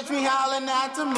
catch me howling at the moon.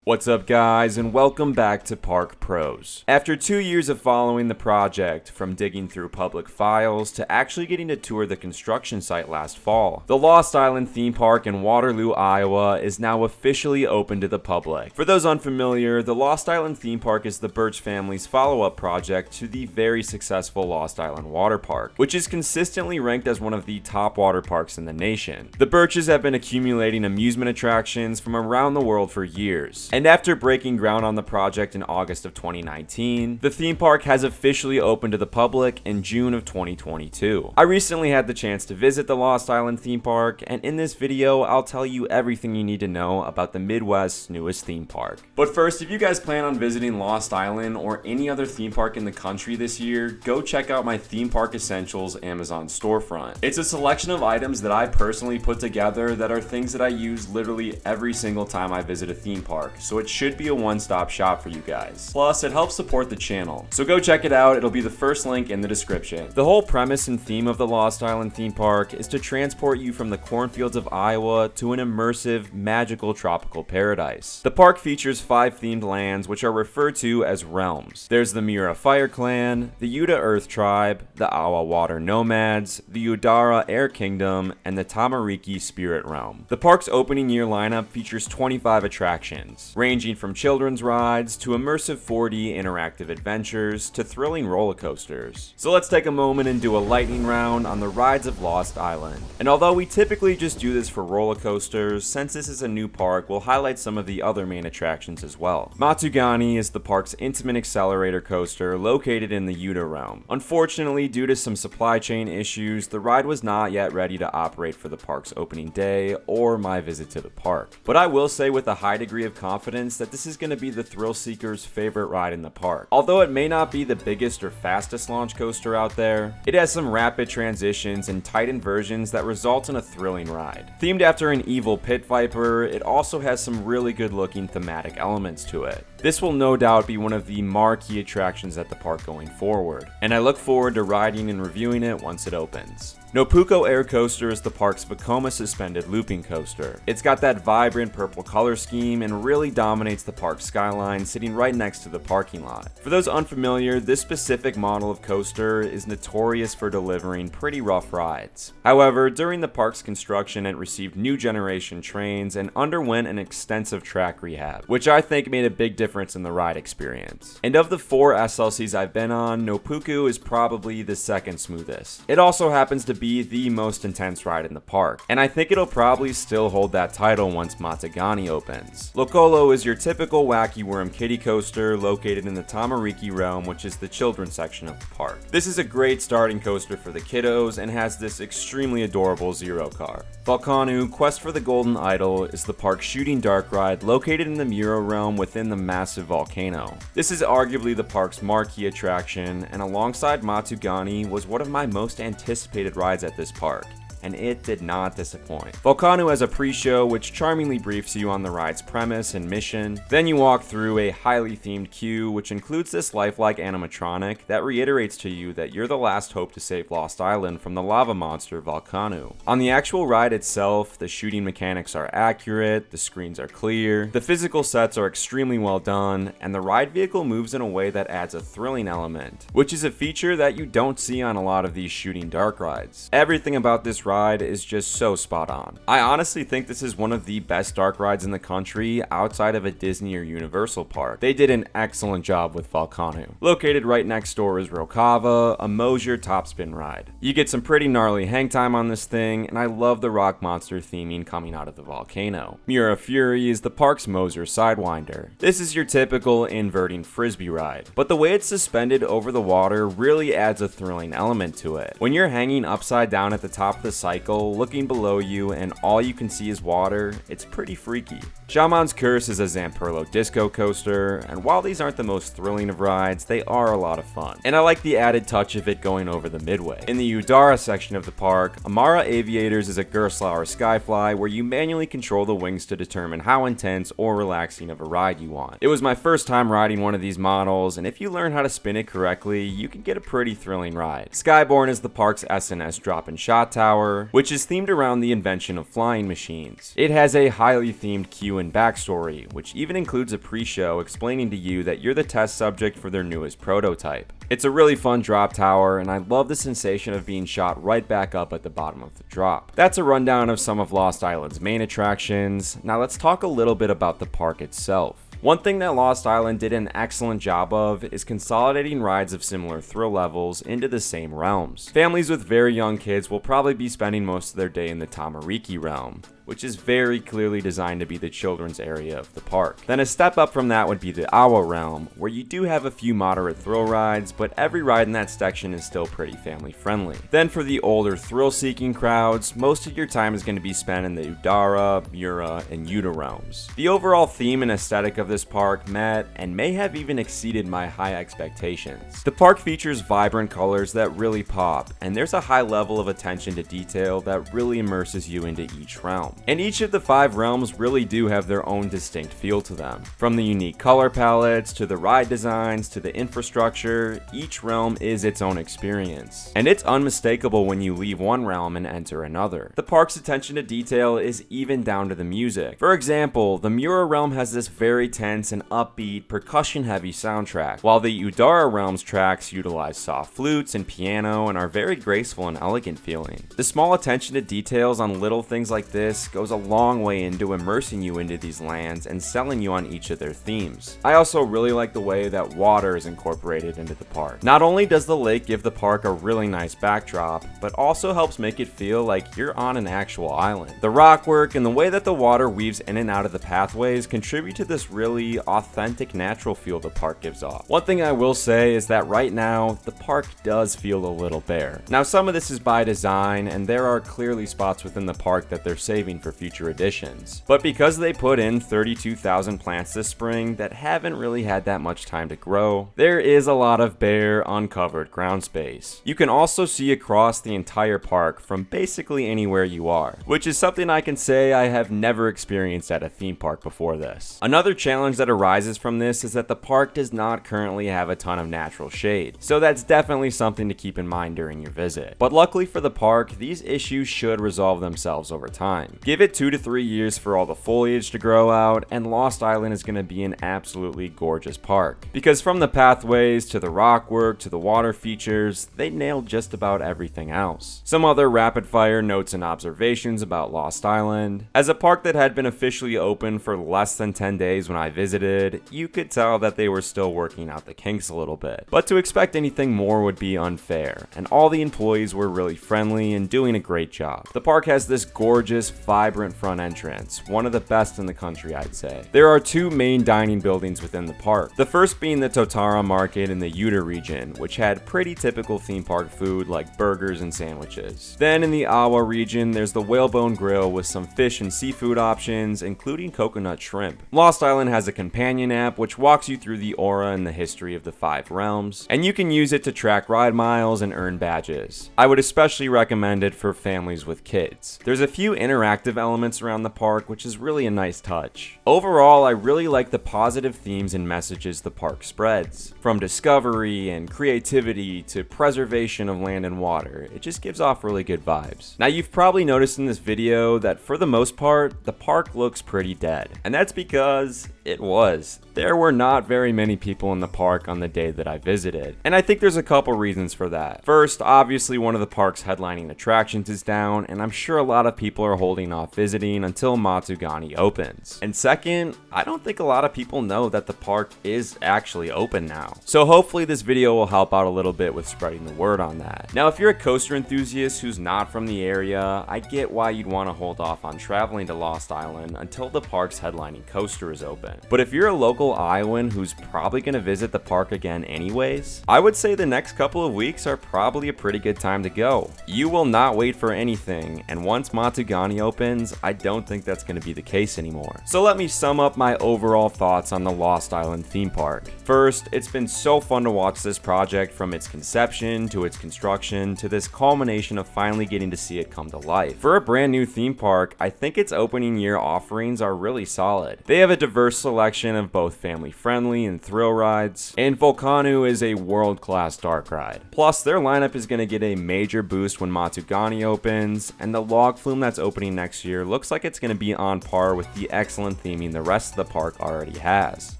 What's up, guys, and welcome back to Park Pros. After 2 years of following the project, from digging through public files to actually getting to tour the construction site last fall, the Lost Island theme park in Waterloo, Iowa is now officially open to the public. For those unfamiliar, the Lost Island theme park is the Birch family's follow-up project to the very successful Lost Island Water Park, which is consistently ranked as one of the top water parks in the nation. The Birches have been accumulating amusement attractions from around the world for years. And after breaking ground on the project in August of 2019, the theme park has officially opened to the public in June of 2022. I recently had the chance to visit the Lost Island theme park, and in this video, I'll tell you everything you need to know about the Midwest's newest theme park. But first, if you guys plan on visiting Lost Island or any other theme park in the country this year, go check out my Theme Park Essentials Amazon storefront. It's a selection of items that I personally put together that are things that I use literally every single time I visit a theme park, so it should be a one-stop shop for you guys. Plus, it helps support the channel. So go check it out, it'll be the first link in the description. The whole premise and theme of the Lost Island theme park is to transport you from the cornfields of Iowa to an immersive, magical tropical paradise. The park features 5 themed lands, which are referred to as realms. There's the Mira Fire Clan, the Yuta Earth Tribe, the Awa Water Nomads, the Udara Air Kingdom, and the Tamariki Spirit Realm. The park's opening year lineup features 25 attractions, ranging from children's rides to immersive 4D interactive adventures to thrilling roller coasters. So let's take a moment and do a lightning round on the rides of Lost Island. And although we typically just do this for roller coasters, since this is a new park, we'll highlight some of the other main attractions as well. Matsugani is the park's intimate accelerator coaster located in the Yuta realm. Unfortunately, due to some supply chain issues, the ride was not yet ready to operate for the park's opening day or my visit to the park. But I will say with a high degree of confidence that this is going to be the thrill seeker's favorite ride in the park. Although it may not be the biggest or fastest launch coaster out there, it has some rapid transitions and tight inversions that result in a thrilling ride. Themed after an evil pit viper, it also has some really good looking thematic elements to it. This will no doubt be one of the marquee attractions at the park going forward, and I look forward to riding and reviewing it once it opens. Nopuko Air Coaster is the park's Vekoma suspended looping coaster. It's got that vibrant purple color scheme and really dominates the park skyline, sitting right next to the parking lot. For those unfamiliar, this specific model of coaster is notorious for delivering pretty rough rides. However, during the park's construction, it received new generation trains and underwent an extensive track rehab, which I think made a big difference in the ride experience. And of the 4 SLCs I've been on, Nopuko is probably the second smoothest. It also happens to be the most intense ride in the park, and I think it'll probably still hold that title once Matsugani opens. Lokolo is your typical wacky worm kiddie coaster located in the Tamariki realm, which is the children's section of the park. This is a great starting coaster for the kiddos and has this extremely adorable Zero car. Volcano Quest for the Golden Idol is the park's shooting dark ride located in the Miro realm within the massive volcano. This is arguably the park's marquee attraction, and alongside Matsugani was one of my most anticipated rides at this park, and it did not disappoint. Volcano has a pre-show which charmingly briefs you on the ride's premise and mission. Then you walk through a highly themed queue which includes this lifelike animatronic that reiterates to you that you're the last hope to save Lost Island from the lava monster Volcano. On the actual ride itself, the shooting mechanics are accurate, the screens are clear, the physical sets are extremely well done, and the ride vehicle moves in a way that adds a thrilling element, which is a feature that you don't see on a lot of these shooting dark rides. Everything about this ride is just so spot on. I honestly think this is one of the best dark rides in the country outside of a Disney or Universal park. They did an excellent job with Volcano. Located right next door is Rokava, a Mosier topspin ride. You get some pretty gnarly hang time on this thing, and I love the rock monster theming coming out of the volcano. Mura Fury is the park's Mosier sidewinder. This is your typical inverting frisbee ride, but the way it's suspended over the water really adds a thrilling element to it. When you're hanging upside down at the top of the cycle, looking below you, and all you can see is water, it's pretty freaky. Shaman's Curse is a Zamperlo disco coaster, and while these aren't the most thrilling of rides, they are a lot of fun. And I like the added touch of it going over the midway. In the Udara section of the park, Amara Aviators is a Gerstlauer Skyfly where you manually control the wings to determine how intense or relaxing of a ride you want. It was my first time riding one of these models, and if you learn how to spin it correctly, you can get a pretty thrilling ride. Skyborne is the park's SNS drop-and shot tower, Tower, which is themed around the invention of flying machines. It has a highly themed queue and backstory, which even includes a pre-show explaining to you that you're the test subject for their newest prototype. It's a really fun drop tower, and I love the sensation of being shot right back up at the bottom of the drop. That's a rundown of some of Lost Island's main attractions. Now let's talk a little bit about the park itself. One thing that Lost Island did an excellent job of is consolidating rides of similar thrill levels into the same realms. Families with very young kids will probably be spending most of their day in the Tamariki realm, which is very clearly designed to be the children's area of the park. Then a step up from that would be the Awa realm, where you do have a few moderate thrill rides, but every ride in that section is still pretty family friendly. Then for the older thrill-seeking crowds, most of your time is going to be spent in the Udara, Mura, and Yuta realms. The overall theme and aesthetic of this park met and may have even exceeded my high expectations. The park features vibrant colors that really pop, and there's a high level of attention to detail that really immerses you into each realm. And each of the 5 realms really do have their own distinct feel to them. From the unique color palettes, to the ride designs, to the infrastructure, each realm is its own experience. And it's unmistakable when you leave one realm and enter another. The park's attention to detail is even down to the music. For example, the Mura realm has this very tense and upbeat, percussion-heavy soundtrack, while the Udara realm's tracks utilize soft flutes and piano and are very graceful and elegant feeling. The small attention to details on little things like this goes a long way into immersing you into these lands and selling you on each of their themes. I also really like the way that water is incorporated into the park. Not only does the lake give the park a really nice backdrop, but also helps make it feel like you're on an actual island. The rock work and the way that the water weaves in and out of the pathways contribute to this really authentic natural feel the park gives off. One thing I will say is that right now, the park does feel a little bare. Now some of this is by design, and there are clearly spots within the park that they're saving for future editions. But because they put in 32,000 plants this spring that haven't really had that much time to grow, there is a lot of bare, uncovered ground space. You can also see across the entire park from basically anywhere you are, which is something I can say I have never experienced at a theme park before this. Another challenge that arises from this is that the park does not currently have a ton of natural shade, so that's definitely something to keep in mind during your visit. But luckily for the park, these issues should resolve themselves over time. Give it 2 to 3 years for all the foliage to grow out, and Lost Island is going to be an absolutely gorgeous park. Because from the pathways, to the rock work, to the water features, they nailed just about everything else. Some other rapid fire notes and observations about Lost Island. As a park that had been officially open for less than 10 days when I visited, you could tell that they were still working out the kinks a little bit. But to expect anything more would be unfair, and all the employees were really friendly and doing a great job. The park has this gorgeous, vibrant front entrance, one of the best in the country, I'd say. There are 2 main dining buildings within the park, the first being the Totara Market in the Yuta region, which had pretty typical theme park food like burgers and sandwiches. Then in the Awa region, there's the Whalebone Grill with some fish and seafood options, including coconut shrimp. Lost Island has a companion app which walks you through the aura and the history of the 5 realms, and you can use it to track ride miles and earn badges. I would especially recommend it for families with kids. There's a few interactive elements around the park, which is really a nice touch. Overall, I really like the positive themes and messages the park spreads. From discovery and creativity to preservation of land and water, it just gives off really good vibes. Now you've probably noticed in this video that for the most part, the park looks pretty dead. And that's because it was. There were not very many people in the park on the day that I visited, and I think there's a couple reasons for that. First, obviously one of the park's headlining attractions is down, and I'm sure a lot of people are holding off visiting until Matsugani opens. And second, I don't think a lot of people know that the park is actually open now. So hopefully this video will help out a little bit with spreading the word on that. Now if you're a coaster enthusiast who's not from the area, I get why you'd want to hold off on traveling to Lost Island until the park's headlining coaster is open. But if you're a local Iowan who's probably going to visit the park again anyways, I would say the next couple of weeks are probably a pretty good time to go. You will not wait for anything, and once Matsugani opens, opens, I don't think that's going to be the case anymore. So let me sum up my overall thoughts on the Lost Island theme park. First, it's been so fun to watch this project from its conception to its construction to this culmination of finally getting to see it come to life. For a brand new theme park, I think its opening year offerings are really solid. They have a diverse selection of both family friendly and thrill rides, and Volcano is a world-class dark ride. Plus, their lineup is going to get a major boost when Matsugani opens, and the log flume that's opening next year looks like it's going to be on par with the excellent theming the rest of the park already has.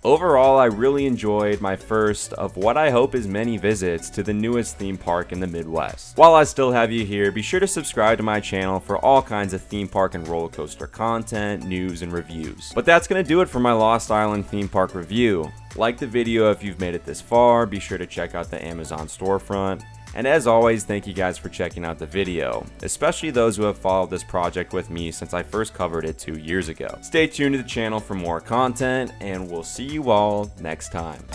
Overall, I really enjoyed my first of what I hope is many visits to the newest theme park in the Midwest. While I still have you here, be sure to subscribe to my channel for all kinds of theme park and roller coaster content, news, and reviews. But that's going to do it for my Lost Island theme park review. Like the video if you've made it this far, be sure to check out the Amazon storefront. And as always, thank you guys for checking out the video, especially those who have followed this project with me since I first covered it 2 years ago. Stay tuned to the channel for more content, and we'll see you all next time.